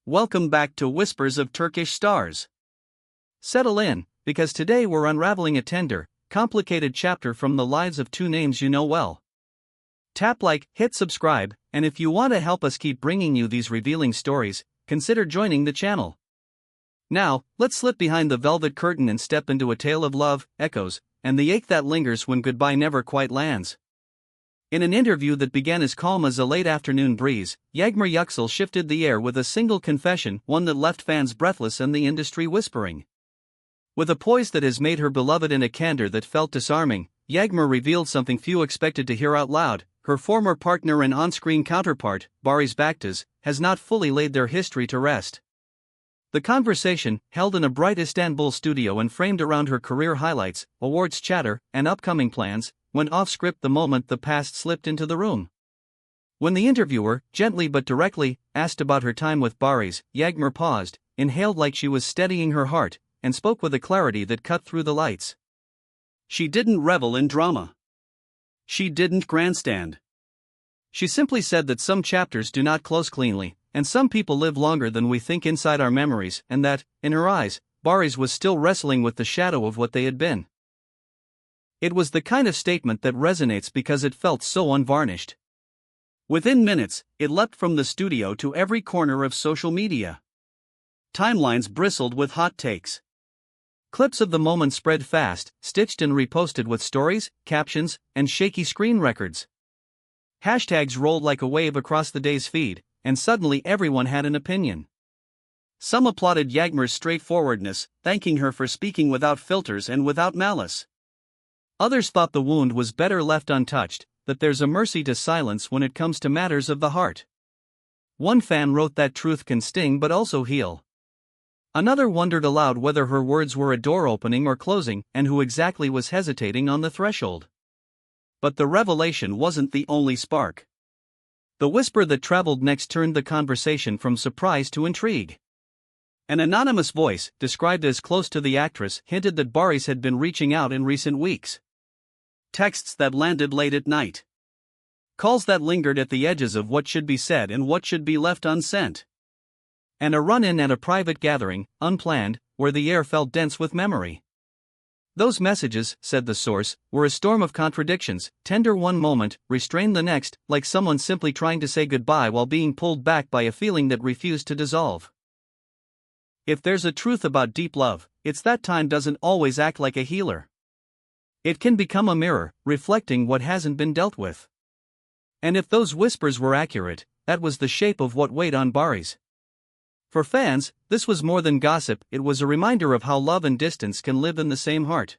welcome back to Whispers of Turkish Stars. Settle in, because today we're unraveling a tender, complicated chapter from the lives of two names you know well. Tap like, hit subscribe, and if you want to help us keep bringing you these revealing stories, consider joining the channel. Now, let's slip behind the velvet curtain and step into a tale of love, echoes, and the ache that lingers when goodbye never quite lands. In an interview that began as calm as a late afternoon breeze, Yağmur Yüksel shifted the air with a single confession, one that left fans breathless and the industry whispering. With a poise that has made her beloved and a candor that felt disarming, Yağmur revealed something few expected to hear out loud. Her former partner and on-screen counterpart, Barış, has not fully laid their history to rest. The conversation, held in a bright Istanbul studio and framed around her career highlights, awards chatter, and upcoming plans, went off-script the moment the past slipped into the room. When the interviewer, gently but directly, asked about her time with Barış, Yağmur paused, inhaled like she was steadying her heart, and spoke with a clarity that cut through the lights. She didn't revel in drama. She didn't grandstand. She simply said that some chapters do not close cleanly, and some people live longer than we think inside our memories, and that, in her eyes, Barış was still wrestling with the shadow of what they had been. It was the kind of statement that resonates because it felt so unvarnished. Within minutes, it leapt from the studio to every corner of social media. Timelines bristled with hot takes. Clips of the moment spread fast, stitched and reposted with stories, captions, and shaky screen records. Hashtags rolled like a wave across the day's feed, and suddenly everyone had an opinion. Some applauded Yağmur's straightforwardness, thanking her for speaking without filters and without malice. Others thought the wound was better left untouched, that there's a mercy to silence when it comes to matters of the heart. One fan wrote that truth can sting but also heal. Another wondered aloud whether her words were a door opening or closing, and who exactly was hesitating on the threshold. But the revelation wasn't the only spark. The whisper that traveled next turned the conversation from surprise to intrigue. An anonymous voice, described as close to the actress, hinted that Barış had been reaching out in recent weeks. Texts that landed late at night. Calls that lingered at the edges of what should be said and what should be left unsent. And a run-in at a private gathering, unplanned, where the air felt dense with memory. Those messages, said the source, were a storm of contradictions, tender one moment, restrained the next, like someone simply trying to say goodbye while being pulled back by a feeling that refused to dissolve. If there's a truth about deep love, it's that time doesn't always act like a healer. It can become a mirror, reflecting what hasn't been dealt with. And if those whispers were accurate, that was the shape of what weighed on Barış. For fans, this was more than gossip, it was a reminder of how love and distance can live in the same heart.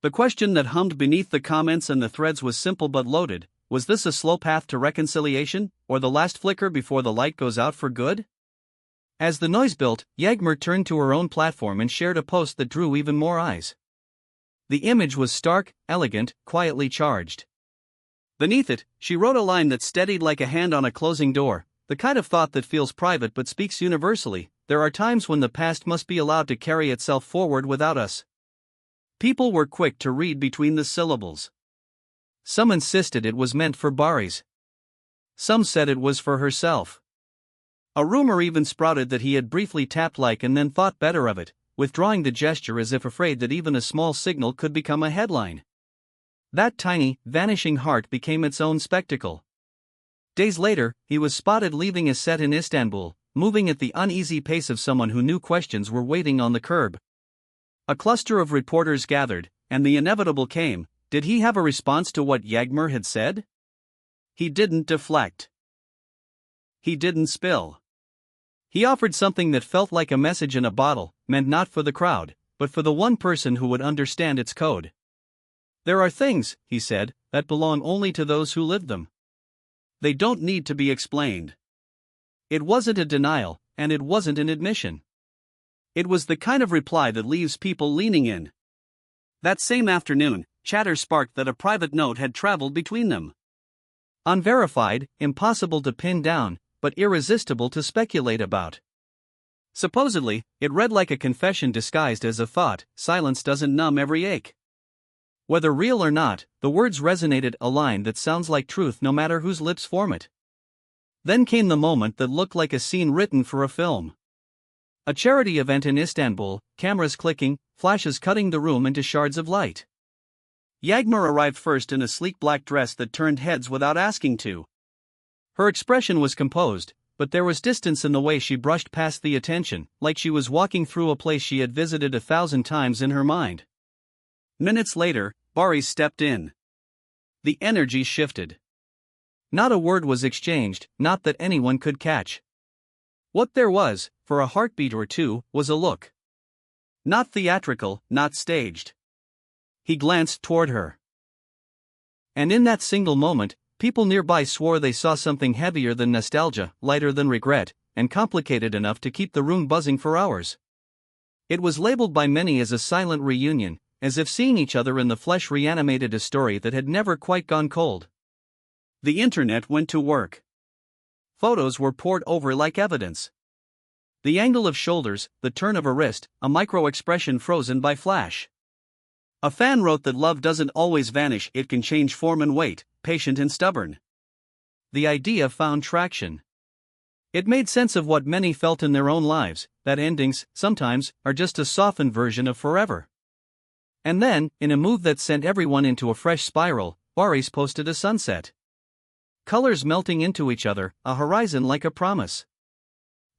The question that hummed beneath the comments and the threads was simple but loaded: was this a slow path to reconciliation, or the last flicker before the light goes out for good? As the noise built, Yağmur turned to her own platform and shared a post that drew even more eyes. The image was stark, elegant, quietly charged. Beneath it, she wrote a line that steadied like a hand on a closing door, the kind of thought that feels private but speaks universally: there are times when the past must be allowed to carry itself forward without us. People were quick to read between the syllables. Some insisted it was meant for Barış. Some said it was for herself. A rumor even sprouted that he had briefly tapped like and then thought better of it, withdrawing the gesture as if afraid that even a small signal could become a headline. That tiny, vanishing heart became its own spectacle. Days later, he was spotted leaving a set in Istanbul, moving at the uneasy pace of someone who knew questions were waiting on the curb. A cluster of reporters gathered, and the inevitable came: did he have a response to what Yağmur had said? He didn't deflect. He didn't spill. He offered something that felt like a message in a bottle, meant not for the crowd, but for the one person who would understand its code. There are things, he said, that belong only to those who live them. They don't need to be explained. It wasn't a denial, and it wasn't an admission. It was the kind of reply that leaves people leaning in. That same afternoon, chatter sparked that a private note had traveled between them. Unverified, impossible to pin down, but irresistible to speculate about. Supposedly, it read like a confession disguised as a thought: silence doesn't numb every ache. Whether real or not, the words resonated, a line that sounds like truth no matter whose lips form it. Then came the moment that looked like a scene written for a film. A charity event in Istanbul, cameras clicking, flashes cutting the room into shards of light. Yağmur arrived first in a sleek black dress that turned heads without asking to. Her expression was composed, but there was distance in the way she brushed past the attention, like she was walking through a place she had visited 1,000 times in her mind. Minutes later, Barış stepped in. The energy shifted. Not a word was exchanged, not that anyone could catch. What there was, for a heartbeat or two, was a look. Not theatrical, not staged. He glanced toward her. And in that single moment, people nearby swore they saw something heavier than nostalgia, lighter than regret, and complicated enough to keep the room buzzing for hours. It was labeled by many as a silent reunion, as if seeing each other in the flesh reanimated a story that had never quite gone cold. The internet went to work. Photos were poured over like evidence. The angle of shoulders, the turn of a wrist, a micro-expression frozen by flash. A fan wrote that love doesn't always vanish, it can change form and weight, patient and stubborn. The idea found traction. It made sense of what many felt in their own lives, that endings, sometimes, are just a softened version of forever. And then, in a move that sent everyone into a fresh spiral, Barış posted a sunset. Colors melting into each other, a horizon like a promise.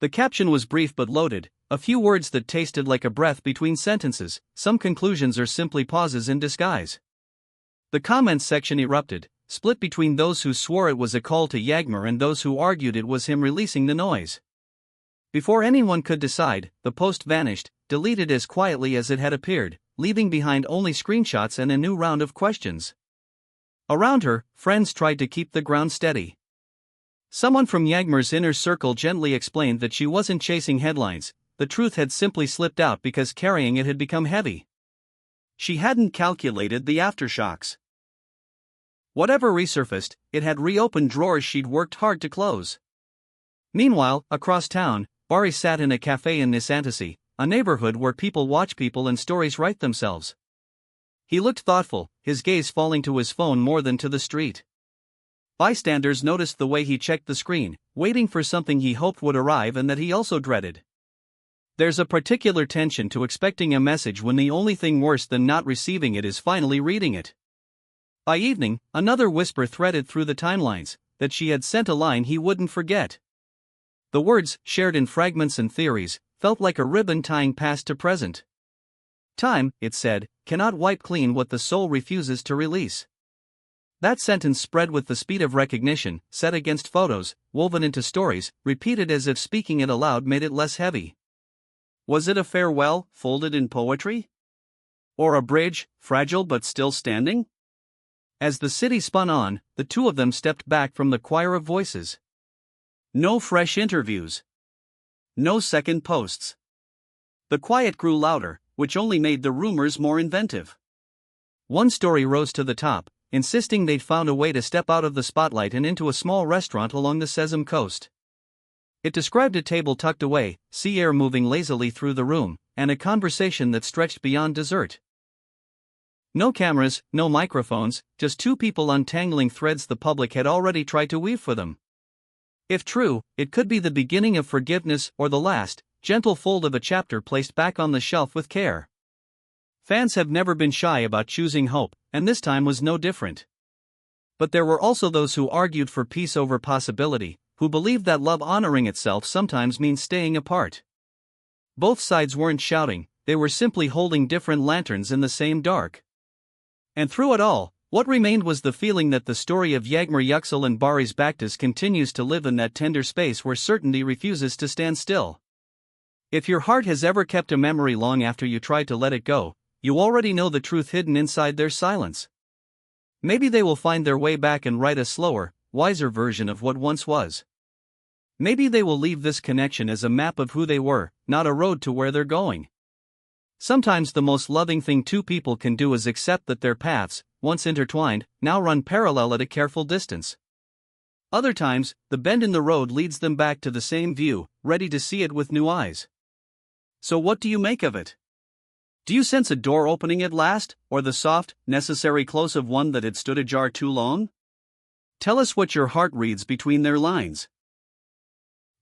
The caption was brief but loaded, a few words that tasted like a breath between sentences, some conclusions are simply pauses in disguise. The comments section erupted, split between those who swore it was a call to Yağmur and those who argued it was him releasing the noise. Before anyone could decide, the post vanished, deleted as quietly as it had appeared, leaving behind only screenshots and a new round of questions. Around her, friends tried to keep the ground steady. Someone from Yağmur's inner circle gently explained that she wasn't chasing headlines, the truth had simply slipped out because carrying it had become heavy. She hadn't calculated the aftershocks. Whatever resurfaced, it had reopened drawers she'd worked hard to close. Meanwhile, across town, Barış sat in a cafe in Nişantaşı, a neighborhood where people watch people and stories write themselves. He looked thoughtful, his gaze falling to his phone more than to the street. Bystanders noticed the way he checked the screen, waiting for something he hoped would arrive and that he also dreaded. There's a particular tension to expecting a message when the only thing worse than not receiving it is finally reading it. By evening, another whisper threaded through the timelines, that she had sent a line he wouldn't forget. The words, shared in fragments and theories, felt like a ribbon tying past to present. Time, it said, cannot wipe clean what the soul refuses to release. That sentence spread with the speed of recognition, set against photos, woven into stories, repeated as if speaking it aloud made it less heavy. Was it a farewell, folded in poetry? Or a bridge, fragile but still standing? As the city spun on, the two of them stepped back from the choir of voices. No fresh interviews. No second posts. The quiet grew louder, which only made the rumors more inventive. One story rose to the top, insisting they'd found a way to step out of the spotlight and into a small restaurant along the Sezim coast. It described a table tucked away, sea air moving lazily through the room, and a conversation that stretched beyond dessert. No cameras, no microphones, just two people untangling threads the public had already tried to weave for them. If true, it could be the beginning of forgiveness or the last, gentle fold of a chapter placed back on the shelf with care. Fans have never been shy about choosing hope, and this time was no different. But there were also those who argued for peace over possibility, who believed that love honoring itself sometimes means staying apart. Both sides weren't shouting, they were simply holding different lanterns in the same dark. And through it all, what remained was the feeling that the story of Yağmur Yüksel and Barış Baktas continues to live in that tender space where certainty refuses to stand still. If your heart has ever kept a memory long after you tried to let it go, you already know the truth hidden inside their silence. Maybe they will find their way back and write a slower, wiser version of what once was. Maybe they will leave this connection as a map of who they were, not a road to where they're going. Sometimes the most loving thing two people can do is accept that their paths, once intertwined, now run parallel at a careful distance. Other times, the bend in the road leads them back to the same view, ready to see it with new eyes. So what do you make of it? Do you sense a door opening at last, or the soft, necessary close of one that had stood ajar too long? Tell us what your heart reads between their lines.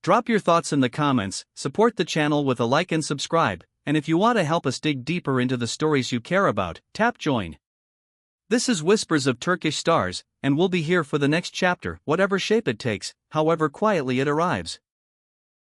Drop your thoughts in the comments, support the channel with a like and subscribe, and if you want to help us dig deeper into the stories you care about, tap join. This is Whispers of Turkish Stars, and we'll be here for the next chapter, whatever shape it takes, however quietly it arrives.